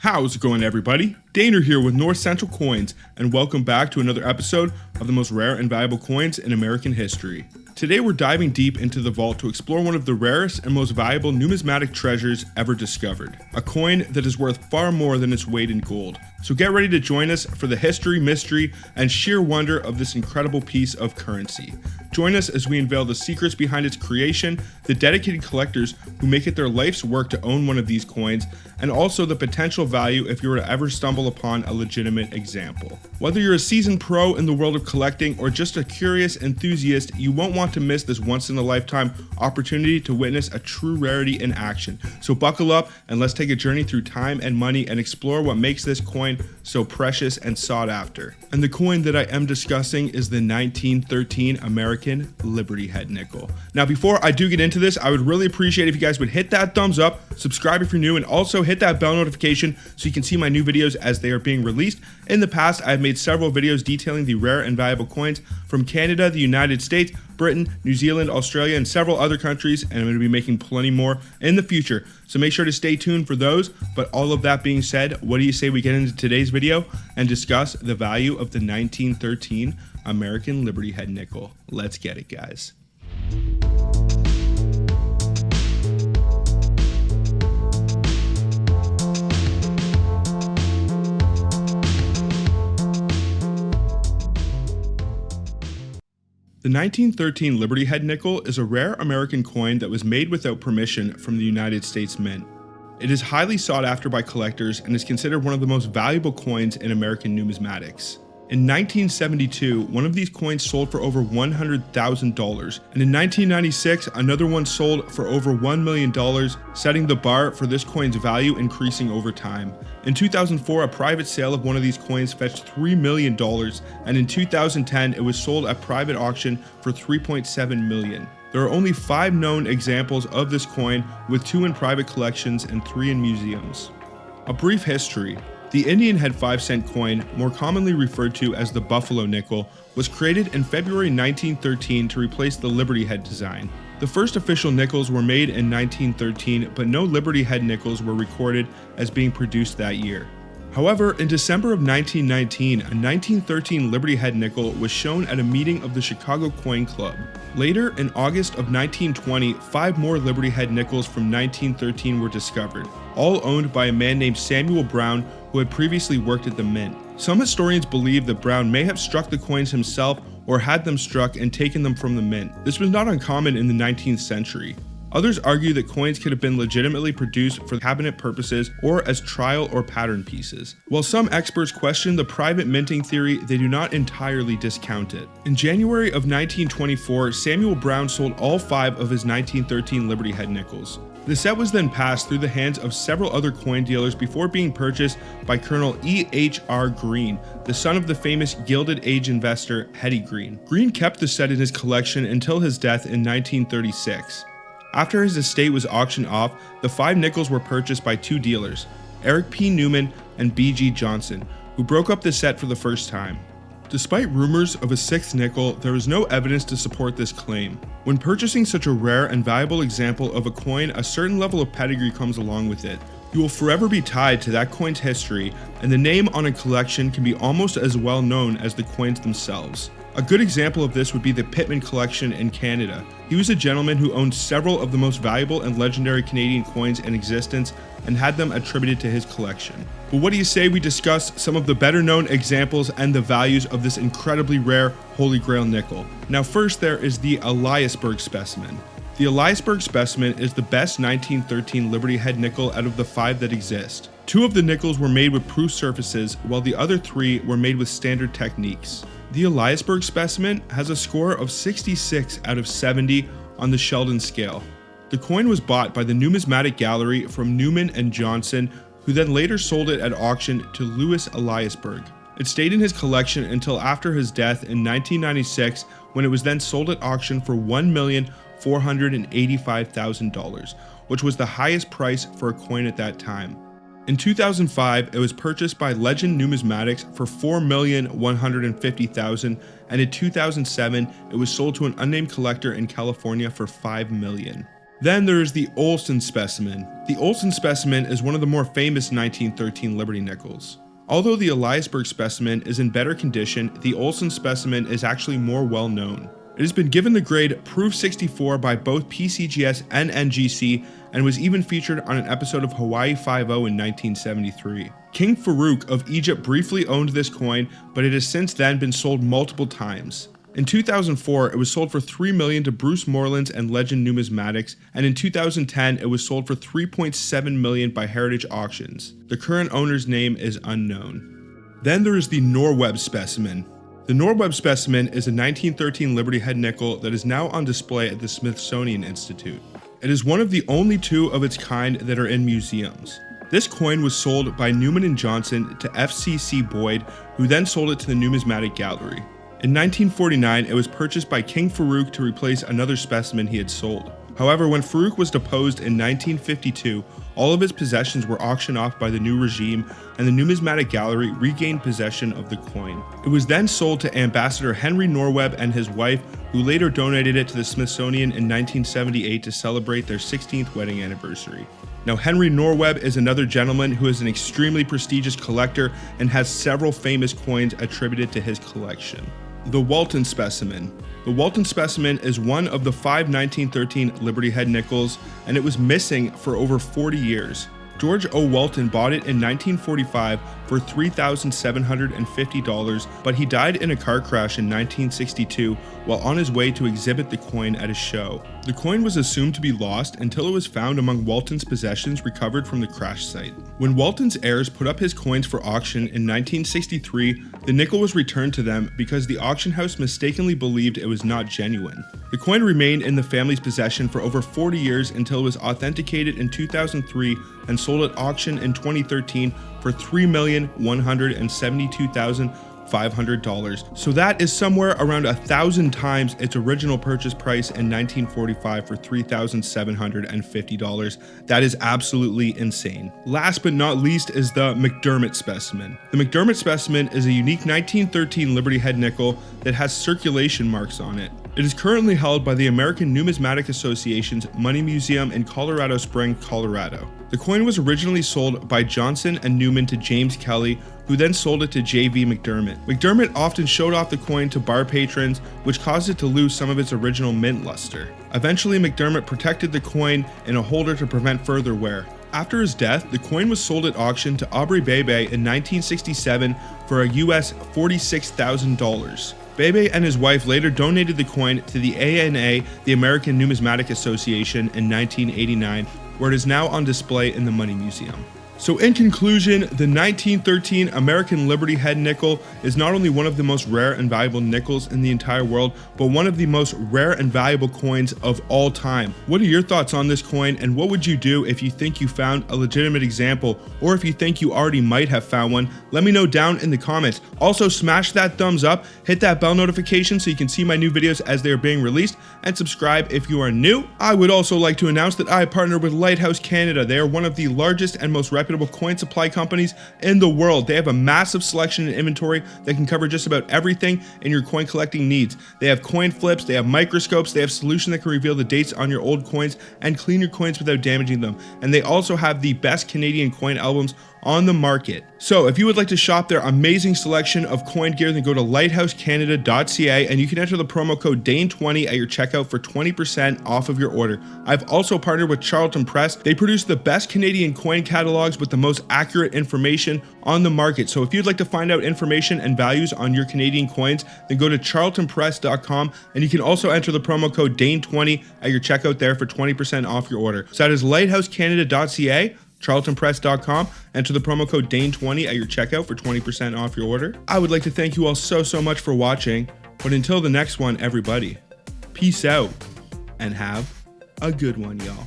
How's it going, everybody? Daner here with North Central Coins, and welcome back to another episode of the most rare and valuable coins in American history. Today we're diving deep into the vault to explore one of the rarest and most valuable numismatic treasures ever discovered, a coin that is worth far more than its weight in gold. So get ready to join us for the history, mystery, and sheer wonder of this incredible piece of currency. Join us as we unveil the secrets behind its creation, the dedicated collectors who make it their life's work to own one of these coins, and also the potential value if you were to ever stumble upon a legitimate example. Whether you're a seasoned pro in the world of collecting or just a curious enthusiast, you won't want to miss this once-in-a-lifetime opportunity to witness a true rarity in action. So buckle up and let's take a journey through time and money and explore what makes this coin so precious and sought after. And the coin that I am discussing is the 1913 American Liberty Head nickel. Now, before I do get into this, I would really appreciate if you guys would hit that thumbs up, subscribe if you're new, and also hit that bell notification so you can see my new videos as they are being released. In the past, I've made several videos detailing the rare and valuable coins from Canada, the United States, Britain, New Zealand, Australia, and several other countries, and I'm going to be making plenty more in the future. So make sure to stay tuned for those. But all of that being said, what do you say we get into today's video and discuss the value of the 1913 American Liberty Head nickel? Let's get it, guys. The 1913 Liberty Head nickel is a rare American coin that was made without permission from the United States Mint. It is highly sought after by collectors and is considered one of the most valuable coins in American numismatics. In 1972, one of these coins sold for over $100,000, and in 1996, another one sold for over $1 million, setting the bar for this coin's value increasing over time. In 2004, a private sale of one of these coins fetched $3 million, and in 2010, it was sold at private auction for $3.7 million. There are only 5 known examples of this coin, with 2 in private collections and 3 in museums. A brief history. The Indian head 5-cent coin, more commonly referred to as the Buffalo nickel, was created in February 1913 to replace the Liberty Head design. The first official nickels were made in 1913, but no Liberty Head nickels were recorded as being produced that year. However, in December of 1919, a 1913 Liberty Head nickel was shown at a meeting of the Chicago Coin Club. Later, in August of 1920, 5 more Liberty Head nickels from 1913 were discovered, all owned by a man named Samuel Brown, who had previously worked at the mint. Some historians believe that Brown may have struck the coins himself or had them struck and taken them from the mint. This was not uncommon in the 19th century. Others argue that coins could have been legitimately produced for cabinet purposes or as trial or pattern pieces. While some experts question the private minting theory, they do not entirely discount it. In January of 1924, Samuel Brown sold all 5 of his 1913 Liberty Head nickels. The set was then passed through the hands of several other coin dealers before being purchased by Colonel E.H.R. Green, the son of the famous Gilded Age investor Hetty Green. Green kept the set in his collection until his death in 1936. After his estate was auctioned off, the 5 nickels were purchased by 2 dealers, Eric P. Newman and B.G. Johnson, who broke up the set for the first time. Despite rumors of a 6th nickel, there is no evidence to support this claim. When purchasing such a rare and valuable example of a coin, a certain level of pedigree comes along with it. You will forever be tied to that coin's history, and the name on a collection can be almost as well known as the coins themselves. A good example of this would be the Pittman collection in Canada. He was a gentleman who owned several of the most valuable and legendary Canadian coins in existence and had them attributed to his collection. But what do you say we discuss some of the better known examples and the values of this incredibly rare Holy Grail nickel? Now first, there is the Eliasberg specimen. The Eliasberg specimen is the best 1913 Liberty Head nickel out of the 5 that exist. 2 of the nickels were made with proof surfaces, while the other 3 were made with standard techniques. The Eliasberg specimen has a score of 66 out of 70 on the Sheldon scale. The coin was bought by the Numismatic Gallery from Newman and Johnson, who then later sold it at auction to Louis Eliasberg. It stayed in his collection until after his death in 1996, when it was then sold at auction for $1,485,000, which was the highest price for a coin at that time. In 2005, it was purchased by Legend Numismatics for $4,150,000, and in 2007, it was sold to an unnamed collector in California for $5 million. Then there is the Walton Specimen. The Walton Specimen is one of the more famous 1913 Liberty nickels. Although the Eliasberg specimen is in better condition, the Walton Specimen is actually more well known. It has been given the grade Proof 64 by both PCGS and NGC, and was even featured on an episode of Hawaii Five-0 in 1973. King Farouk of Egypt briefly owned this coin, but it has since then been sold multiple times. In 2004, it was sold for $3 million to Bruce Morelands and Legend Numismatics, and in 2010, it was sold for $3.7 million by Heritage Auctions. The current owner's name is unknown. Then there is the Norweb Specimen. The Norweb Specimen is a 1913 Liberty head nickel that is now on display at the Smithsonian Institute. It is one of the only two of its kind that are in museums. This coin was sold by Newman & Johnson to FCC Boyd, who then sold it to the Numismatic Gallery. In 1949, it was purchased by King Farouk to replace another specimen he had sold. However, when Farouk was deposed in 1952, all of his possessions were auctioned off by the new regime, and the Numismatic Gallery regained possession of the coin. It was then sold to Ambassador Henry Norweb and his wife, who later donated it to the Smithsonian in 1978 to celebrate their 16th wedding anniversary. Now, Henry Norweb is another gentleman who is an extremely prestigious collector and has several famous coins attributed to his collection. The Walton Specimen. The Walton Specimen is one of the 5 1913 Liberty head nickels, and it was missing for over 40 years. George O. Walton bought it in 1945 for $3,750, but he died in a car crash in 1962 while on his way to exhibit the coin at a show. The coin was assumed to be lost until it was found among Walton's possessions recovered from the crash site. When Walton's heirs put up his coins for auction in 1963, the nickel was returned to them because the auction house mistakenly believed it was not genuine. The coin remained in the family's possession for over 40 years until it was authenticated in 2003 and sold at auction in 2013 for $3,172,500. So that is somewhere around 1,000 times its original purchase price in 1945 for $3,750. That is absolutely insane. Last but not least is the McDermott Specimen. The McDermott Specimen is a unique 1913 Liberty head nickel that has circulation marks on it. It is currently held by the American Numismatic Association's Money Museum in Colorado Springs, Colorado. The coin was originally sold by Johnson and Newman to James Kelly, who then sold it to J.V. McDermott. McDermott often showed off the coin to bar patrons, which caused it to lose some of its original mint luster. Eventually, McDermott protected the coin in a holder to prevent further wear. After his death, the coin was sold at auction to Aubrey Bebe in 1967 for a US $46,000. Bebe and his wife later donated the coin to the ANA, the American Numismatic Association, in 1989, where it is now on display in the Money Museum. So in conclusion, the 1913 American Liberty head nickel is not only one of the most rare and valuable nickels in the entire world, but one of the most rare and valuable coins of all time. What are your thoughts on this coin, and what would you do if you think you found a legitimate example, or if you think you already might have found one? Let me know down in the comments. Also, smash that thumbs up, hit that bell notification so you can see my new videos as they are being released, and subscribe if you are new. I would also like to announce that I partner with Lighthouse Canada. They are one of the largest and most reputable coin supply companies in the world. They have a massive selection and inventory that can cover just about everything in your coin collecting needs. They have coin flips, they have microscopes, they have solutions that can reveal the dates on your old coins and clean your coins without damaging them. And they also have the best Canadian coin albums on the market. So if you would like to shop their amazing selection of coin gear, then go to lighthousecanada.ca and you can enter the promo code DANE20 at your checkout for 20% off of your order. I've also partnered with Charlton Press. They produce the best Canadian coin catalogs with the most accurate information on the market. So if you'd like to find out information and values on your Canadian coins, then go to charltonpress.com and you can also enter the promo code DANE20 at your checkout there for 20% off your order. So that is lighthousecanada.ca, charltonpress.com, enter the promo code DANE20 at your checkout for 20% off your order. I would like to thank you all so much for watching, but until the next one, everybody, peace out and have a good one, y'all.